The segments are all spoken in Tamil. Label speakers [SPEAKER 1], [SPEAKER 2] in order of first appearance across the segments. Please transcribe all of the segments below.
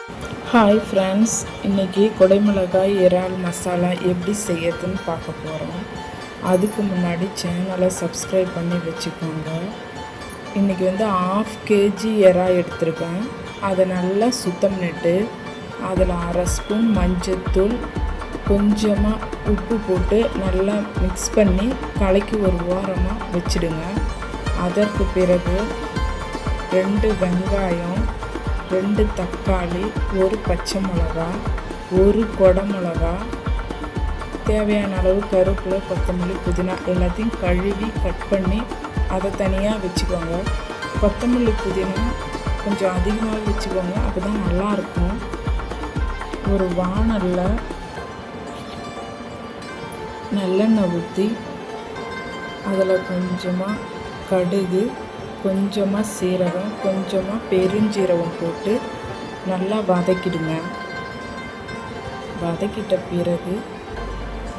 [SPEAKER 1] ஹாய் ஃப்ரெண்ட்ஸ், இன்றைக்கி குடைமிளகாய் இறால் மசாலா எப்படி செய்யறதுன்னு பார்க்க போகிறோம். அதுக்கு முன்னாடி சேனலை சப்ஸ்கிரைப் பண்ணி வச்சுக்கோங்க. இன்றைக்கி வந்து 1/2 kg இறா எடுத்திருக்கேன். அதை நல்லா சுத்தம் பண்ணிட்டு அதில் 1/2 ஸ்பூன் மஞ்சத்தூள், கொஞ்சமாக உப்பு போட்டு நல்லா மிக்ஸ் பண்ணி கலக்கி ஒரு ஓரமாக வச்சுடுங்க. அதற்கு பிறகு 2 வெங்காயம், 2 தக்காளி, 1 பச்சை மிளகா, 1 குடமிளகா, தேவையான அளவு கருவேப்பிலை, கொத்தமல்லி, புதினா எல்லாத்தையும் கழுவி கட் பண்ணி அதை தனியாக வச்சுக்கோங்க. கொத்தமல்லி, புதினா கொஞ்சம் அதிகமாக வச்சுக்கோங்க, அப்போ தான் நல்லாயிருக்கும். ஒரு வாணலில் நல்லெண்ணெய் ஊற்றி அதில் கொஞ்சமாக கடுகு, கொஞ்சமாக சீரகம், கொஞ்சமாக பெருஞ்சீரகம் போட்டு நல்லா வதக்கிடுங்க. வதக்கிட்ட பிறகு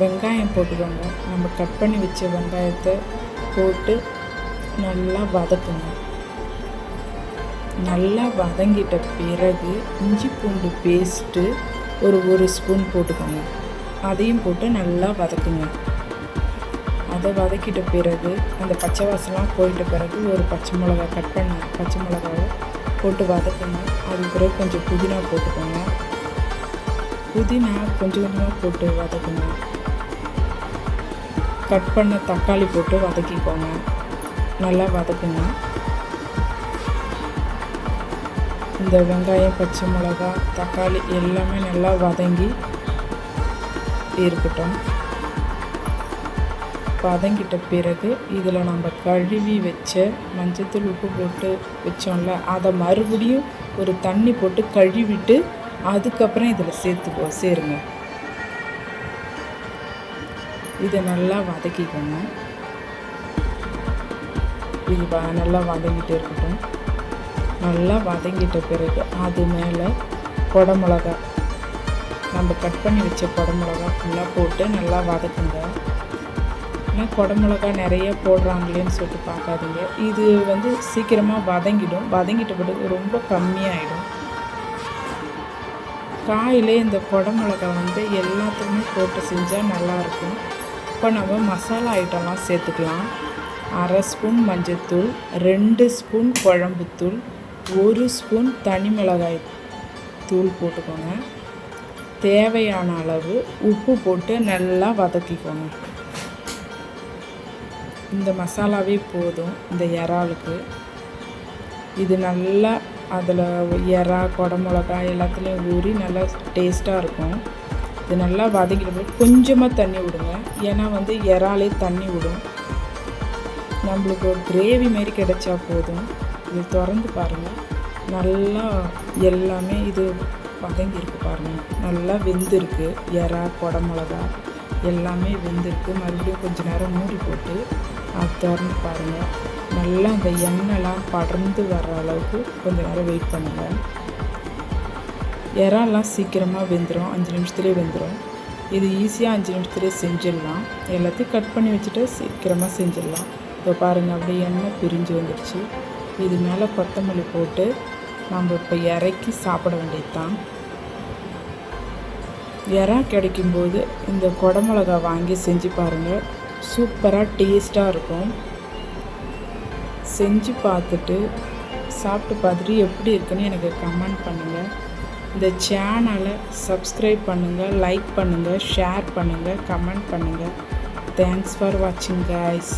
[SPEAKER 1] வெங்காயம் போட்டுக்கோங்க. நம்ம கட் பண்ணி வச்ச வெங்காயத்தை போட்டு நல்லா வதக்குங்க. நல்லா வதங்கிட்ட பிறகு இஞ்சி பூண்டு பேஸ்ட்டு ஒரு ஸ்பூன் போட்டுக்கோங்க. அதையும் போட்டு நல்லா வதக்குங்க. அதை வதக்கிட்ட பிறகு அந்த பச்சை வாசலாம் போயிட்ட பிறகு ஒரு பச்சை மிளகா, கட் பண்ண பச்சை மிளகாவை போட்டு வதக்குங்க. அதுக்கு பிறகு கொஞ்சம் புதினா போட்டுக்கோங்க. புதினா கொஞ்சம் கொஞ்சமாக போட்டு வதக்குங்க. கட் பண்ண தக்காளி போட்டு வதக்கிக்கோங்க. நல்லா வதக்குங்க. இந்த வெங்காயம், பச்சை மிளகா, தக்காளி எல்லாமே நல்லா வதங்கி இருக்கட்டும். வதங்கிட்ட பிறகு இதில் நம்ம கழுவி வச்ச மஞ்சத்தூள், உப்பு போட்டு வச்சோம்ல, அதை மறுபடியும் ஒரு தண்ணி போட்டு கழுவிட்டு அதுக்கப்புறம் இதில் சேருங்க. இதை நல்லா வதக்கிக்கோங்க. இது நல்லா வதங்கிட்டு இருக்கட்டும். நல்லா வதங்கிட்ட பிறகு அது மேலே குடமிளகா, நம்ம கட் பண்ணி வச்ச குடமிளகா ஃபுல்லாக போட்டு நல்லா வதக்குங்க. ஏன்னா குடமிளகா நிறைய போடுறாங்களேன்னு சொல்லிட்டு பார்க்காதீங்க. இது வந்து சீக்கிரமாக வதங்கிடும். வதங்கிட்ட பிறகு ரொம்ப கம்மியாகிடும். காயிலே இந்த குடமிளகா வந்து எல்லாத்துக்குமே போட்டு செஞ்சால் நல்லாயிருக்கும். இப்போ நம்ம மசாலா ஐட்டம்லாம் சேர்த்துக்கலாம். 1/2 ஸ்பூன் மஞ்சத்தூள், 2 ஸ்பூன் குழம்புத்தூள், 1 ஸ்பூன் தனி மிளகாய் தூள் போட்டுக்கோங்க. தேவையான அளவு உப்பு போட்டு நல்லா வதக்கிக்கோங்க. இந்த மசாலாவே போதும் இந்த இறாலுக்கு. இது நல்லா அதில் இறா, குடமிளகா எல்லாத்துலேயும் ஊறி நல்லா டேஸ்ட்டாக இருக்கும். இது நல்லா வதக்கிட்டு கொஞ்சமாக தண்ணி விடுங்க. ஏன்னா வந்து இறாலே தண்ணி விடும். நம்மளுக்கு ஒரு கிரேவி மாரி கிடைச்சா போதும். இது திறந்து பாருங்கள். நல்லா எல்லாமே இது வதங்கியிருக்கு பாருங்கள். நல்லா வெந்திருக்கு. இறா, குடமிளகா எல்லாமே வெந்திருக்கு. மறுபடியும் கொஞ்சம் நேரம் மூடி போட்டு அது திறந்து பாருங்கள். நல்லா அந்த எண்ணெய்லாம் படர்ந்து வர்ற அளவுக்கு கொஞ்சம் நேரம் வெயிட் பண்ணுங்கள். இறாலாம் சீக்கிரமாக வெந்துடும். 5 நிமிஷத்துலேயே வெந்துடும். இது ஈஸியாக 5 நிமிஷத்துலேயே செஞ்சிடலாம். எல்லாத்தையும் கட் பண்ணி வச்சுட்டு சீக்கிரமாக செஞ்சிடலாம். இப்போ பாருங்கள், அப்படியே எண்ணெய் பிரிஞ்சு வந்துடுச்சு. இது மேலே கொத்தமல்லி போட்டு நம்ம இப்போ இறக்கி சாப்பிட வேண்டியது தான். இறா கிடைக்கும்போது இந்த குடமிளகா வாங்கி செஞ்சு பாருங்கள். சூப்பராக டேஸ்ட்டாக இருக்கும். செஞ்சு பார்த்துட்டு சாப்பிட்டு பார்த்துட்டு எப்படி இருக்குன்னு எனக்கு கமெண்ட் பண்ணுங்கள். இந்த சேனலை சப்ஸ்கிரைப் பண்ணுங்கள், லைக் பண்ணுங்கள், ஷேர் பண்ணுங்கள், கமெண்ட் பண்ணுங்கள். தேங்க்ஸ் ஃபார் வாட்சிங் கைஸ்.